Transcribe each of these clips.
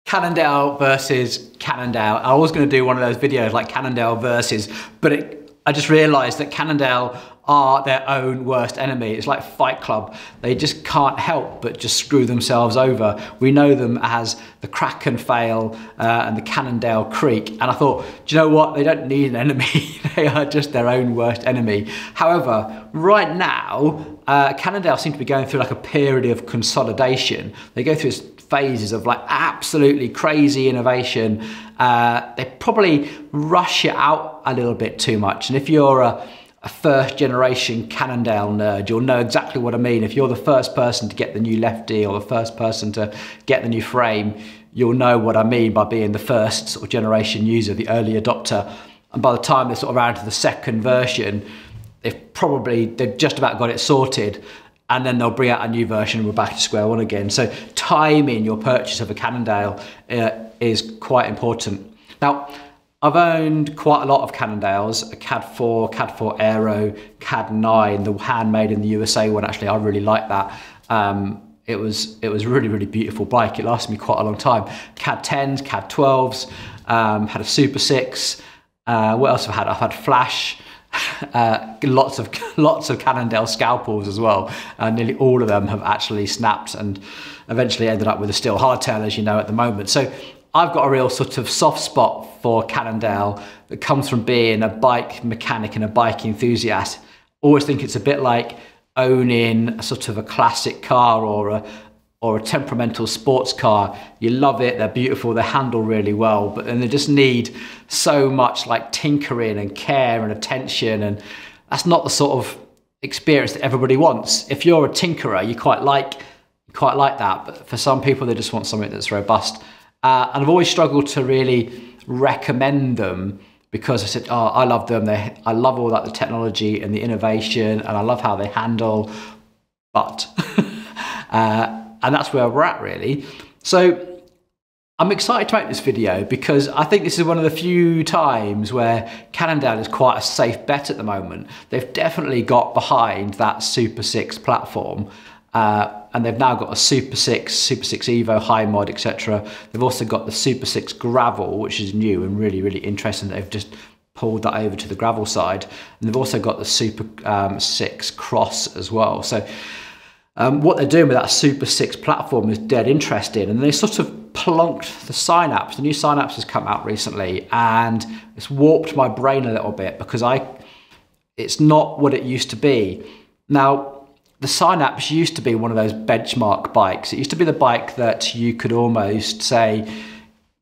Cannondale versus Cannondale. I was going to do one of those videos like Cannondale versus, but I just realized that Cannondale are their own worst enemy. It's like Fight Club. They just can't help but just screw themselves over. We know them as the crack and fail and the Cannondale creak. And I thought, do you know what? They don't need an enemy. They are just their own worst enemy. However, right now, Cannondale seem to be going through like a period of consolidation. They go through phases of like absolutely crazy innovation. They probably rush it out a little bit too much. And if you're a first generation Cannondale nerd, you'll know exactly what I mean. If you're the first person to get the new Lefty or the first person to get the new frame, you'll know what I mean by being the first sort of generation user, the early adopter. And by the time they're sort of around to the second version, they've just about got it sorted. And then they'll bring out a new version and we're back to square one again. So timing your purchase of a Cannondale is quite important. Now, I've owned quite a lot of Cannondales, a CAD 4, CAD 4 Aero, CAD 9, the handmade in the USA one. Actually, I really like that. It was really, really beautiful bike. It lasted me quite a long time. CAD 10s, CAD 12s, had a Supersix. What else have I had? I've had Flash. Lots of Cannondale scalpels as well. Nearly all of them have actually snapped and eventually ended up with a steel hardtail, as you know, at the moment. So I've got a real sort of soft spot for Cannondale that comes from being a bike mechanic and a bike enthusiast. Always think it's a bit like owning a sort of a classic car or a temperamental sports car. You love it, they're beautiful, they handle really well, but then they just need so much like tinkering and care and attention, and that's not the sort of experience that everybody wants. If you're a tinkerer, you quite like that, but for some people they just want something that's robust. And I've always struggled to really recommend them because I said, oh, I love them. I love all that, the technology and the innovation, and I love how they handle, but, and that's where we're at really. So I'm excited to make this video because I think this is one of the few times where Cannondale is quite a safe bet at the moment. They've definitely got behind that Supersix platform. And they've now got a Supersix EVO high mod, etc. They've also got the Supersix Gravel, which is new and really, really interesting. They've just pulled that over to the gravel side. And they've also got the Supersix Cross as well. So what they're doing with that Supersix platform is dead interesting. And they sort of plunked the Synapse. The new Synapse has come out recently and it's warped my brain a little bit because it's not what it used to be. Now, the Synapse used to be one of those benchmark bikes. It used to be the bike that you could almost say,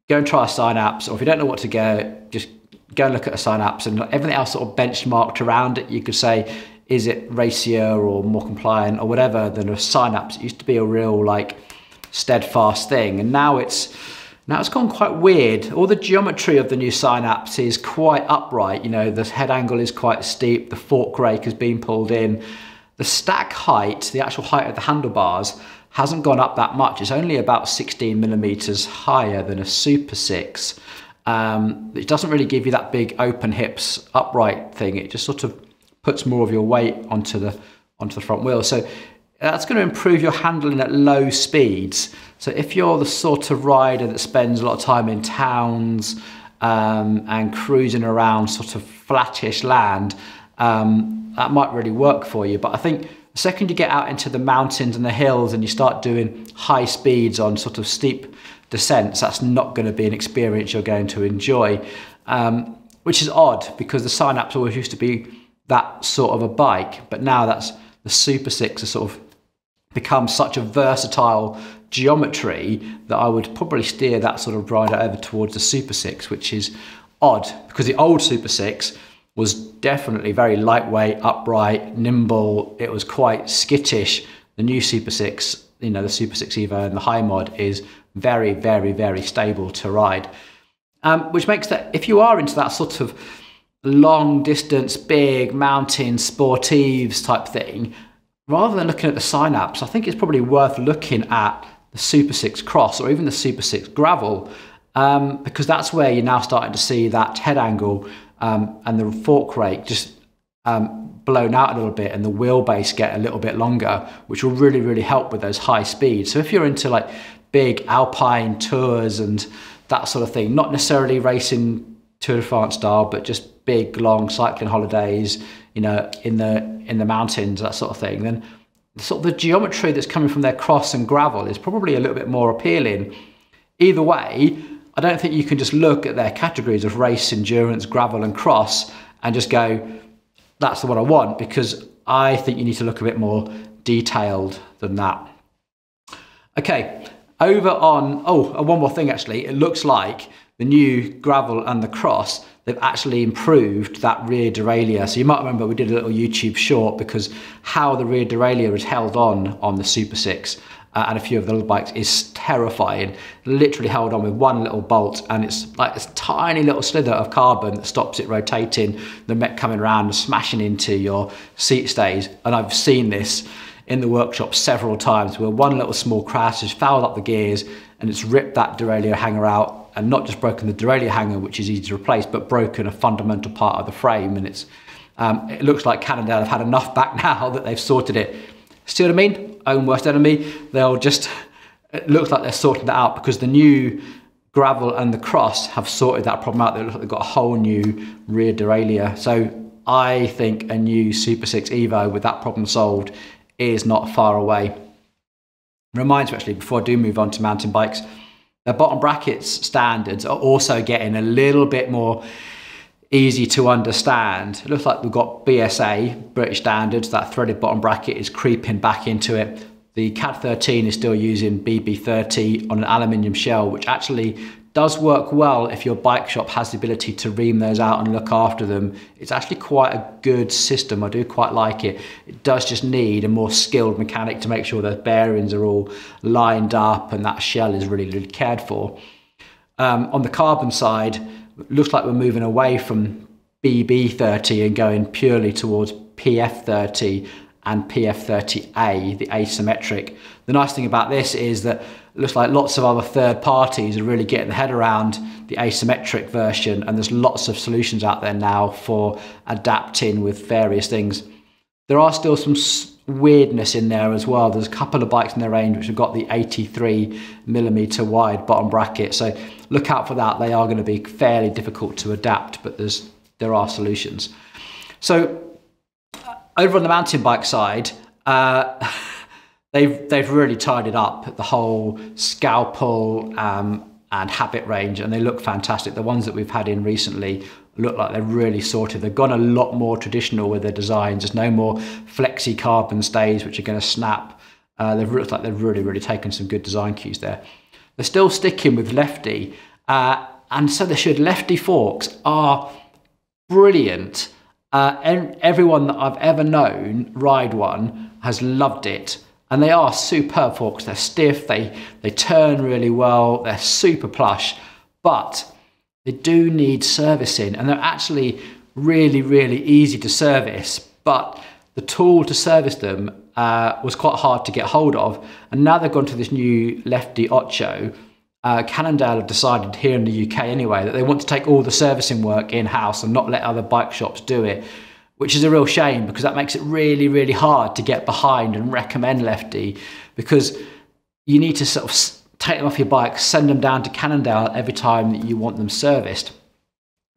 go and try a Synapse, or if you don't know what to go, just go and look at a Synapse, and everything else sort of benchmarked around it. You could say, is it racier or more compliant or whatever than a Synapse? It used to be a real like steadfast thing, and now it's gone quite weird. All the geometry of the new Synapse is quite upright. You know, the head angle is quite steep, the fork rake has been pulled in. The stack height, the actual height of the handlebars, hasn't gone up that much. It's only about 16 millimeters higher than a Supersix. It doesn't really give you that big open hips upright thing. It just sort of puts more of your weight onto the front wheel. So that's going to improve your handling at low speeds. So if you're the sort of rider that spends a lot of time in towns and cruising around sort of flattish land, that might really work for you. But I think the second you get out into the mountains and the hills and you start doing high speeds on sort of steep descents, that's not going to be an experience you're going to enjoy, which is odd because the Synapse always used to be that sort of a bike, but now that's the Supersix has sort of become such a versatile geometry that I would probably steer that sort of rider over towards the Supersix, which is odd because the old Supersix was definitely very lightweight, upright, nimble. It was quite skittish. The new Supersix, you know, the Supersix EVO and the high mod is very, very, very stable to ride. Which makes that, if you are into that sort of long distance, big mountain sportives type thing, rather than looking at the Synapse, I think it's probably worth looking at the Supersix Cross or even the Supersix Gravel, because that's where you're now starting to see that head angle and the fork rake just blown out a little bit and the wheelbase get a little bit longer, which will really, really help with those high speeds. So if you're into like big alpine tours and that sort of thing, not necessarily racing Tour de France style, but just big, long cycling holidays, you know, in the mountains, that sort of thing, then sort of the geometry that's coming from their cross and gravel is probably a little bit more appealing. Either way, I don't think you can just look at their categories of race, endurance, gravel and cross and just go, that's the one I want, because I think you need to look a bit more detailed than that. Okay, over on, oh, one more thing actually, it looks like the new gravel and the cross, they've actually improved that rear derailleur. So you might remember we did a little YouTube short because how the rear derailleur is held on the Supersix and a few of the little bikes is terrifying. Literally held on with one little bolt, and it's like this tiny little slither of carbon that stops it rotating, the mech coming around and smashing into your seat stays. And I've seen this in the workshop several times where one little small crash has fouled up the gears and it's ripped that derailleur hanger out, and not just broken the derailleur hanger, which is easy to replace, but broken a fundamental part of the frame. And it's it looks like Cannondale have had enough back now that they've sorted it. See what I mean? Own worst enemy. They'll just, it looks like they're sorting that out because the new gravel and the cross have sorted that problem out. They look like they've got a whole new rear derailleur. So I think a new Supersix EVO with that problem solved is not far away. Reminds me actually, before I do move on to mountain bikes, the bottom brackets standards are also getting a little bit more easy to understand. It looks like we've got BSA, British Standards, that threaded bottom bracket is creeping back into it. The CAD 13 is still using BB30 on an aluminium shell, which actually does work well if your bike shop has the ability to ream those out and look after them. It's actually quite a good system. I do quite like it. It does just need a more skilled mechanic to make sure those bearings are all lined up and that shell is really, really cared for. On the carbon side, it looks like we're moving away from BB30 and going purely towards PF30 and PF30A, the asymmetric. The nice thing about this is that it looks like lots of other third parties are really getting their head around the asymmetric version, and there's lots of solutions out there now for adapting with various things. There are still some weirdness in there as well. There's a couple of bikes in their range which have got the 83mm wide bottom bracket, so look out for that. They are going to be fairly difficult to adapt, but there are solutions. So over on the mountain bike side, they've really tidied up the whole Scalpel and Habit range, and they look fantastic. The ones that we've had in recently look like they're really sorted. They've gone a lot more traditional with their designs. There's no more flexi carbon stays which are going to snap. They've looked like they've really, really taken some good design cues there. They're still sticking with Lefty, and so they should. Lefty forks are brilliant. Everyone that I've ever known ride one has loved it, and they are superb forks. They're stiff, they turn really well, they're super plush, but they do need servicing, and they're actually really, really easy to service, but the tool to service them was quite hard to get hold of. And now they've gone to this new Lefty Ocho. Cannondale have decided here in the UK anyway that they want to take all the servicing work in-house and not let other bike shops do it, which is a real shame because that makes it really, really hard to get behind and recommend Lefty, because you need to sort of take them off your bike, send them down to Cannondale every time that you want them serviced.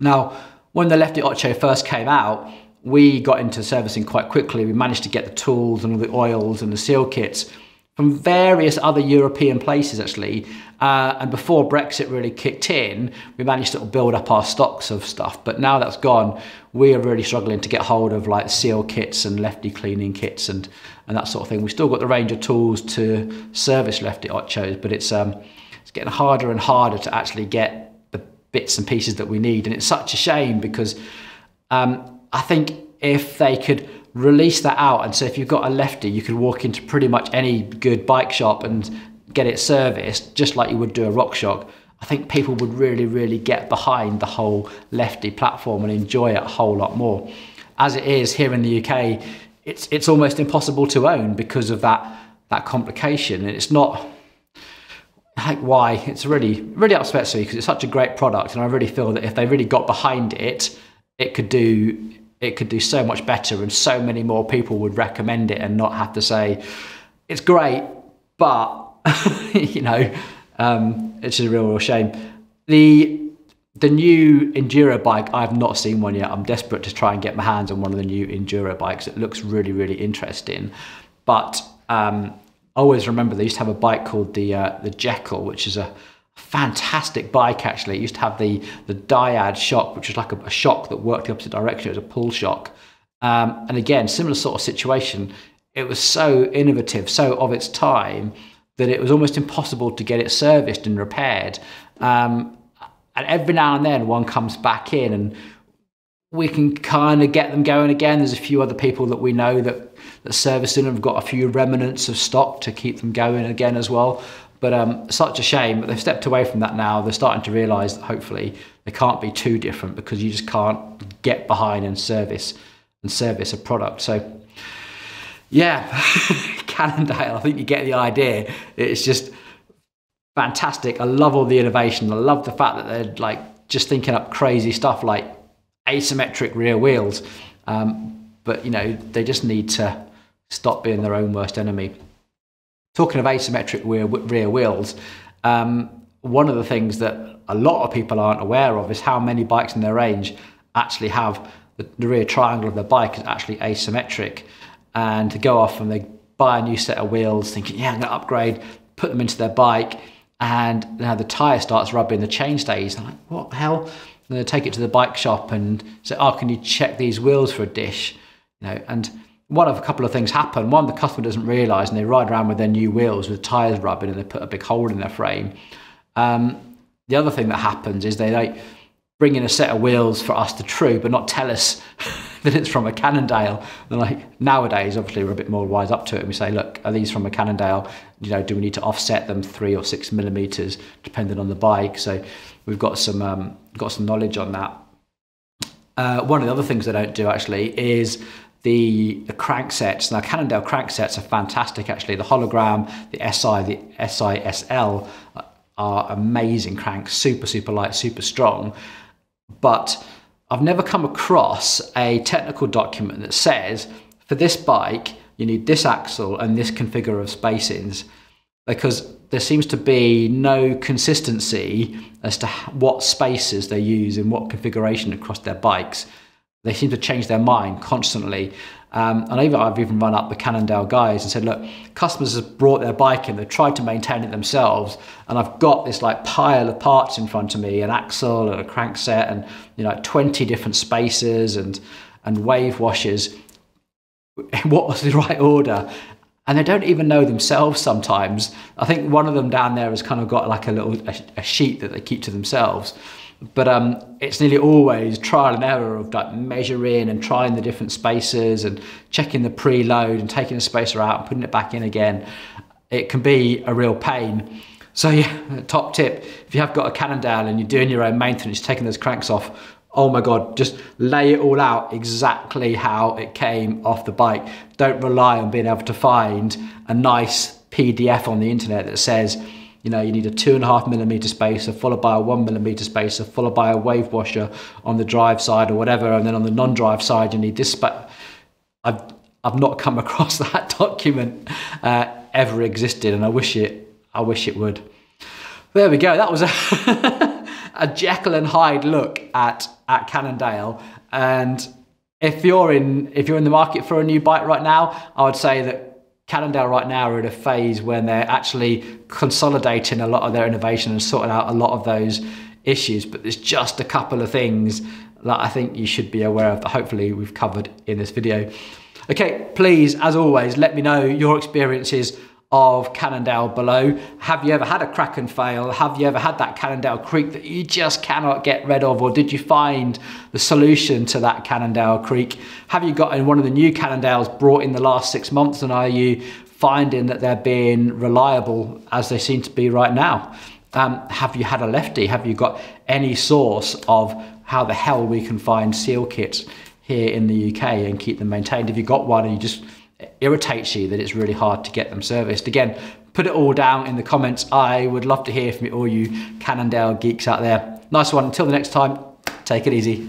Now, when the Lefty Ocho first came out, we got into servicing quite quickly. We managed to get the tools and all the oils and the seal kits from various other European places actually, and before Brexit really kicked in, we managed to build up our stocks of stuff. But now that's gone, we are really struggling to get hold of like seal kits and Lefty cleaning kits and that sort of thing. We've still got the range of tools to service Lefty Ochos, but it's getting harder and harder to actually get the bits and pieces that we need, and it's such a shame because I think if they could release that out, and so if you've got a Lefty, you could walk into pretty much any good bike shop and get it serviced just like you would do a RockShox, I think people would really, really get behind the whole Lefty platform and enjoy it a whole lot more. As it is here in the UK, it's almost impossible to own because of that complication, and it's not like why. It's really, really upsets me because it's such a great product, and I really feel that if they really got behind it, it could do it could do so much better, and so many more people would recommend it and not have to say, it's great, but, you know, it's a real shame. The new enduro bike, I've not seen one yet. I'm desperate to try and get my hands on one of the new enduro bikes. It looks really, really interesting. But I always remember they used to have a bike called the Jekyll, which is a fantastic bike actually. It used to have the dyad shock, which was like a shock that worked the opposite direction. It was a pull shock. And again, similar sort of situation. It was so innovative, so of its time, that it was almost impossible to get it serviced and repaired. And every now and then one comes back in and we can kind of get them going again. There's a few other people that we know that service them and have got a few remnants of stock to keep them going again as well. But such a shame, but they've stepped away from that now. They're starting to realise that hopefully they can't be too different, because you just can't get behind and service a product. So yeah, Cannondale, I think you get the idea. It's just fantastic. I love all the innovation. I love the fact that they're like just thinking up crazy stuff like asymmetric rear wheels. But you know, they just need to stop being their own worst enemy. Talking of asymmetric rear wheels, one of the things that a lot of people aren't aware of is how many bikes in their range actually have the rear triangle of their bike is actually asymmetric. And to go off and they buy a new set of wheels thinking, yeah, I'm going to upgrade, put them into their bike, and now the tyre starts rubbing the chainstays. I'm like, what the hell? And they take it to the bike shop and say, oh, can you check these wheels for a dish? You know, and one of a couple of things happen. One, the customer doesn't realise, and they ride around with their new wheels with tyres rubbing, and they put a big hole in their frame. The other thing that happens is they like bring in a set of wheels for us to true, but not tell us that it's from a Cannondale. And like nowadays, obviously we're a bit more wise up to it, and we say, look, are these from a Cannondale? You know, do we need to offset them 3 or 6 millimeters depending on the bike? So we've got some knowledge on that. One of the other things they don't do actually is the cranksets. Now Cannondale cranksets are fantastic actually. The hologram, the SI, the SISL are amazing cranks, super light, super strong. But I've never come across a technical document that says for this bike you need this axle and this configure of spacings, because there seems to be no consistency as to what spaces they use and what configuration across their bikes. They seem to change their mind constantly. And I've even run up the Cannondale guys and said, look, customers have brought their bike in, they've tried to maintain it themselves, and I've got this like pile of parts in front of me, an axle and a crankset and, you know, 20 different spacers and wave washers. What was the right order? And they don't even know themselves sometimes. I think one of them down there has kind of got like a sheet that they keep to themselves. But it's nearly always trial and error of like measuring and trying the different spacers and checking the preload and taking the spacer out and putting it back in again. It can be a real pain. So yeah, top tip, if you have got a Cannondale and you're doing your own maintenance, taking those cranks off, oh my God, just lay it all out exactly how it came off the bike. Don't rely on being able to find a nice PDF on the internet that says, you know, you need a 2.5 millimeter spacer followed by a 1 millimeter spacer followed by a wave washer on the drive side or whatever, and then on the non-drive side you need this. I've not come across that document ever existed, and I wish it would. There we go. That was a Jekyll and Hyde look at Cannondale. And if you're in the market for a new bike right now, I would say that Cannondale right now are in a phase when they're actually consolidating a lot of their innovation and sorting out a lot of those issues. But there's just a couple of things that I think you should be aware of that hopefully we've covered in this video. Okay, please, as always, let me know your experiences of Cannondale below. Have you ever had a crack and fail? Have you ever had that Cannondale creak that you just cannot get rid of? Or did you find the solution to that Cannondale creak? Have you gotten one of the new Cannondales brought in the last 6 months, and are you finding that they're being reliable as they seem to be right now? Have you had a Lefty? Have you got any source of how the hell we can find seal kits here in the UK and keep them maintained? If you got one and you just irritates you that it's really hard to get them serviced, again, put it all down in the comments. I would love to hear from all you Cannondale geeks out there. Nice one. Until the next time, take it easy.